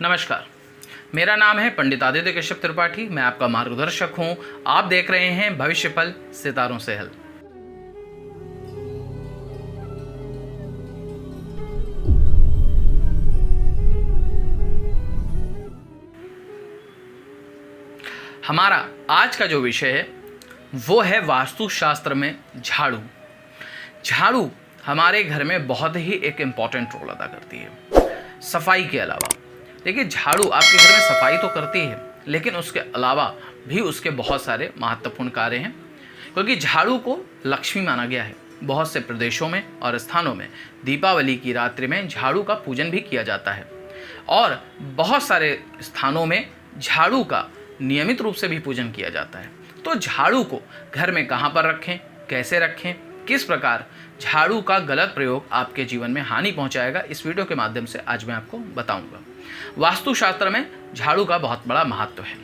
नमस्कार, मेरा नाम है पंडित आदित्य कश्यप त्रिपाठी। मैं आपका मार्गदर्शक हूं। आप देख रहे हैं भविष्य फल सितारों से हल। हमारा आज का जो विषय है वो है वास्तुशास्त्र में झाड़ू। झाड़ू हमारे घर में बहुत ही एक इम्पॉर्टेंट रोल अदा करती है सफाई के अलावा। देखिए, झाड़ू आपके घर में सफाई तो करती है, लेकिन उसके अलावा भी उसके बहुत सारे महत्वपूर्ण कार्य हैं, क्योंकि झाड़ू को लक्ष्मी माना गया है। बहुत से प्रदेशों में और स्थानों में दीपावली की रात्रि में झाड़ू का पूजन भी किया जाता है, और बहुत सारे स्थानों में झाड़ू का नियमित रूप से भी पूजन किया जाता है। तो झाड़ू को घर में कहाँ पर रखें, कैसे रखें, किस प्रकार झाड़ू का गलत प्रयोग आपके जीवन में हानि पहुंचाएगा, इस वीडियो के माध्यम से आज मैं आपको बताऊंगा। वास्तुशास्त्र में झाड़ू का बहुत बड़ा महत्व है।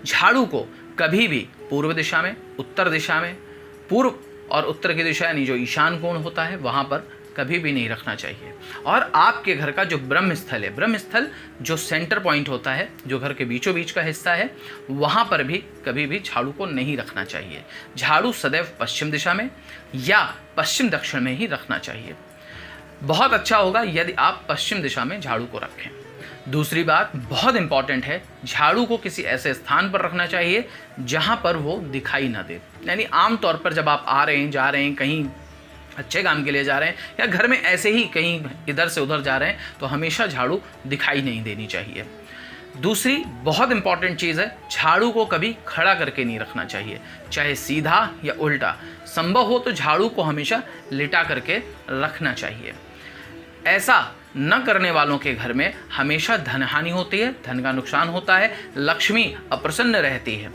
झाड़ू को कभी भी पूर्व दिशा में, उत्तर दिशा में, पूर्व और उत्तर की दिशा यानी जो ईशान कोण होता है वहां पर कभी भी नहीं रखना चाहिए। और आपके घर का जो ब्रह्म स्थल है, ब्रह्म स्थल जो सेंटर पॉइंट होता है, जो घर के बीचों बीच का हिस्सा है, वहां पर भी कभी भी झाड़ू को नहीं रखना चाहिए। झाड़ू सदैव पश्चिम दिशा में या पश्चिम दक्षिण में ही रखना चाहिए। बहुत अच्छा होगा यदि आप पश्चिम दिशा में झाड़ू को रखें। दूसरी बात बहुत इंपॉर्टेंट है, झाड़ू को किसी ऐसे स्थान पर रखना चाहिए जहां पर वो दिखाई ना दे। यानी आमतौर पर जब आप आ रहे हैं, जा रहे हैं, कहीं अच्छे काम के लिए जा रहे हैं, या घर में ऐसे ही कहीं इधर से उधर जा रहे हैं, तो हमेशा झाड़ू दिखाई नहीं देनी चाहिए। दूसरी बहुत इंपॉर्टेंट चीज़ है, झाड़ू को कभी खड़ा करके नहीं रखना चाहिए, चाहे सीधा या उल्टा। संभव हो तो झाड़ू को हमेशा लिटा करके रखना चाहिए। ऐसा न करने वालों के घर में हमेशा धन हानि होती है, धन का नुकसान होता है, लक्ष्मी अप्रसन्न रहती है।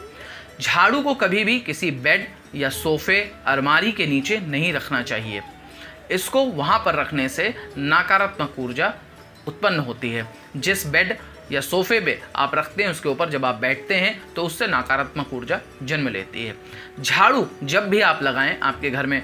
झाड़ू को कभी भी किसी बेड या सोफे, अलमारी के नीचे नहीं रखना चाहिए। इसको वहाँ पर रखने से नकारात्मक ऊर्जा उत्पन्न होती है। जिस बेड या सोफे पे आप रखते हैं उसके ऊपर जब आप बैठते हैं तो उससे नकारात्मक ऊर्जा जन्म लेती है। झाड़ू जब भी आप लगाएं आपके घर में,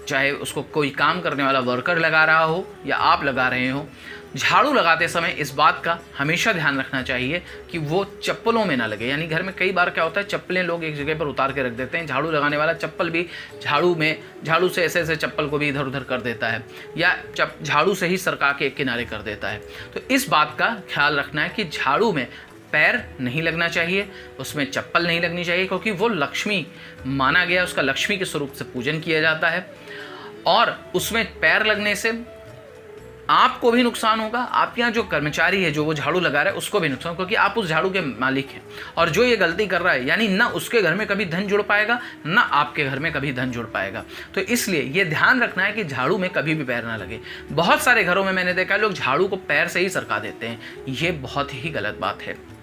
चाहे उसको कोई काम करने वाला वर्कर लगा रहा हो या आप लगा रहे हो, झाड़ू लगाते समय इस बात का हमेशा ध्यान रखना चाहिए कि वो चप्पलों में ना लगे। यानी घर में कई बार क्या होता है, चप्पलें लोग एक जगह पर उतार के रख देते हैं, झाड़ू लगाने वाला चप्पल भी झाड़ू से ऐसे ऐसे चप्पल को भी इधर उधर कर देता है, या झाड़ू से ही सरका के एक किनारे कर देता है। तो इस बात का ख्याल रखना है कि झाड़ू में पैर नहीं लगना चाहिए, उसमें चप्पल नहीं लगनी चाहिए, क्योंकि वो लक्ष्मी माना गया, उसका लक्ष्मी के स्वरूप से पूजन किया जाता है। और उसमें पैर लगने से आपको भी नुकसान होगा, आपके यहाँ जो कर्मचारी है, जो वो झाड़ू लगा रहा है, उसको भी नुकसान, क्योंकि आप उस झाड़ू के मालिक हैं। और जो ये गलती कर रहा है, यानी ना उसके घर में कभी धन जुड़ पाएगा, ना आपके घर में कभी धन जुड़ पाएगा। तो इसलिए ये ध्यान रखना है कि झाड़ू में कभी भी पैर ना लगे। बहुत सारे घरों में मैंने देखा है लोग झाड़ू को पैर से ही सरका देते हैं, ये बहुत ही गलत बात है।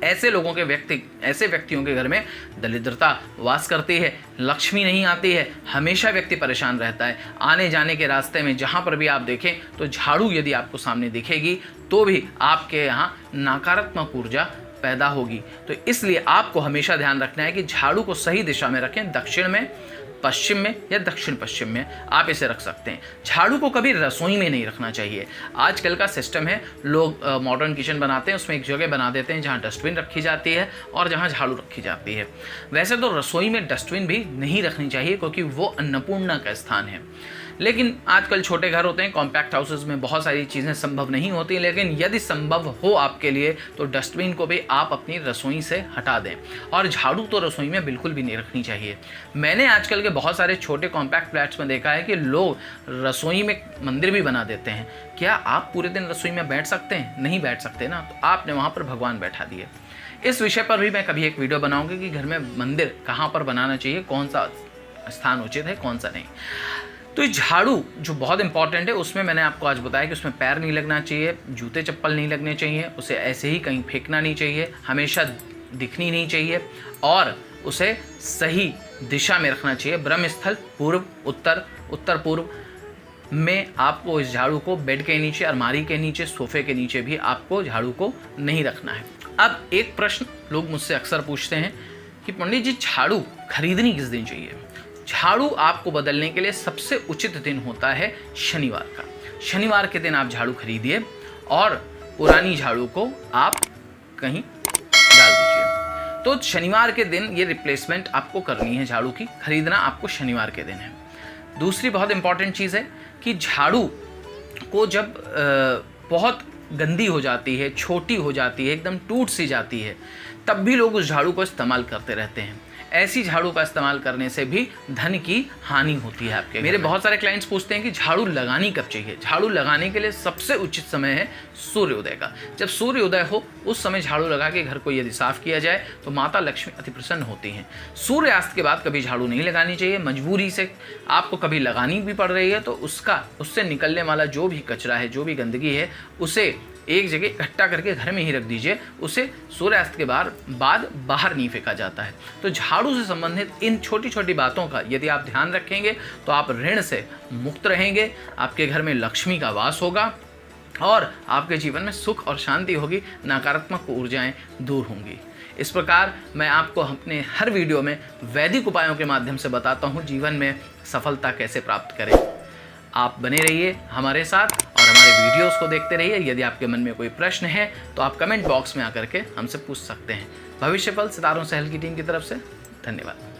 ऐसे व्यक्तियों के घर में दरिद्रता वास करती है, लक्ष्मी नहीं आती है, हमेशा व्यक्ति परेशान रहता है। आने जाने के रास्ते में जहाँ पर भी आप देखें तो झाड़ू यदि आपको सामने दिखेगी तो भी आपके यहाँ नकारात्मक ऊर्जा पैदा होगी। तो इसलिए आपको हमेशा ध्यान रखना है कि झाड़ू को सही दिशा में रखें, दक्षिण में, पश्चिम में या दक्षिण पश्चिम में आप इसे रख सकते हैं। झाड़ू को कभी रसोई में नहीं रखना चाहिए। आजकल का सिस्टम है, लोग मॉडर्न किचन बनाते हैं, उसमें एक जगह बना देते हैं जहाँ डस्टबिन रखी जाती है और जहाँ झाड़ू रखी जाती है। वैसे तो रसोई में डस्टबिन भी नहीं रखनी चाहिए, क्योंकि वो अन्नपूर्णा का स्थान है। लेकिन आजकल छोटे घर होते हैं, कॉम्पैक्ट हाउसेस में बहुत सारी चीज़ें संभव नहीं होती, लेकिन यदि संभव हो आपके लिए तो डस्टबिन को भी आप अपनी रसोई से हटा दें। और झाड़ू तो रसोई में बिल्कुल भी नहीं रखनी चाहिए। मैंने आजकल के बहुत सारे छोटे कॉम्पैक्ट फ्लैट्स में देखा है कि लोग रसोई में मंदिर भी बना देते हैं। क्या आप पूरे दिन रसोई में बैठ सकते हैं? नहीं बैठ सकते ना, तो आपने वहाँ पर भगवान बैठा दिए। इस विषय पर भी मैं कभी एक वीडियो बनाऊंगी कि घर में मंदिर कहाँ पर बनाना चाहिए, कौन सा स्थान उचित है, कौन सा नहीं। तो ये झाड़ू जो बहुत इंपॉर्टेंट है, उसमें मैंने आपको आज बताया कि उसमें पैर नहीं लगना चाहिए, जूते चप्पल नहीं लगने चाहिए, उसे ऐसे ही कहीं फेंकना नहीं चाहिए, हमेशा दिखनी नहीं चाहिए, और उसे सही दिशा में रखना चाहिए। ब्रह्म स्थल पूर्व, उत्तर, उत्तर पूर्व में आपको इस झाड़ू को बेड के नीचे, अलमारी के नीचे, सोफे के नीचे भी आपको झाड़ू को नहीं रखना है। अब एक प्रश्न लोग मुझसे अक्सर पूछते हैं कि पंडित जी, झाड़ू खरीदनी किस दिन चाहिए? झाड़ू आपको बदलने के लिए सबसे उचित दिन होता है शनिवार का। शनिवार के दिन आप झाड़ू खरीदिए और पुरानी झाड़ू को आप कहीं डाल दीजिए। तो शनिवार के दिन ये रिप्लेसमेंट आपको करनी है, झाड़ू की खरीदना आपको शनिवार के दिन है। दूसरी बहुत इंपॉर्टेंट चीज़ है कि झाड़ू को जब बहुत गंदी हो जाती है, छोटी हो जाती है, एकदम टूट सी जाती है, तब भी लोग उस झाड़ू को इस्तेमाल करते रहते हैं। ऐसी झाड़ू का इस्तेमाल करने से भी धन की हानि होती है आपके। मेरे बहुत सारे क्लाइंट्स पूछते हैं कि झाड़ू लगानी कब चाहिए। झाड़ू लगाने के लिए सबसे उचित समय है सूर्योदय का। जब सूर्योदय हो उस समय झाड़ू लगा के घर को यदि साफ किया जाए तो माता लक्ष्मी अति प्रसन्न होती हैं। सूर्यास्त के बाद कभी झाड़ू नहीं लगानी चाहिए। मजबूरी से आपको कभी लगानी भी पड़ रही है तो उससे निकलने वाला जो भी कचरा है, जो भी गंदगी है, उसे एक जगह इकट्ठा करके घर में ही रख दीजिए। उसे सूर्यास्त के बाद बाहर नहीं फेंका जाता है। तो झाड़ू से संबंधित इन छोटी छोटी बातों का यदि आप ध्यान रखेंगे तो आप ऋण से मुक्त रहेंगे, आपके घर में लक्ष्मी का वास होगा और आपके जीवन में सुख और शांति होगी, नकारात्मक ऊर्जाएं दूर होंगी। इस प्रकार मैं आपको अपने हर वीडियो में वैदिक उपायों के माध्यम से बताता हूँ जीवन में सफलता कैसे प्राप्त करें। आप बने रहिए हमारे साथ और हमारे वीडियोस को देखते रहिए। यदि आपके मन में कोई प्रश्न है तो आप कमेंट बॉक्स में आकर के हमसे पूछ सकते हैं। भविष्य फल सितारों सहल की टीम की तरफ से धन्यवाद।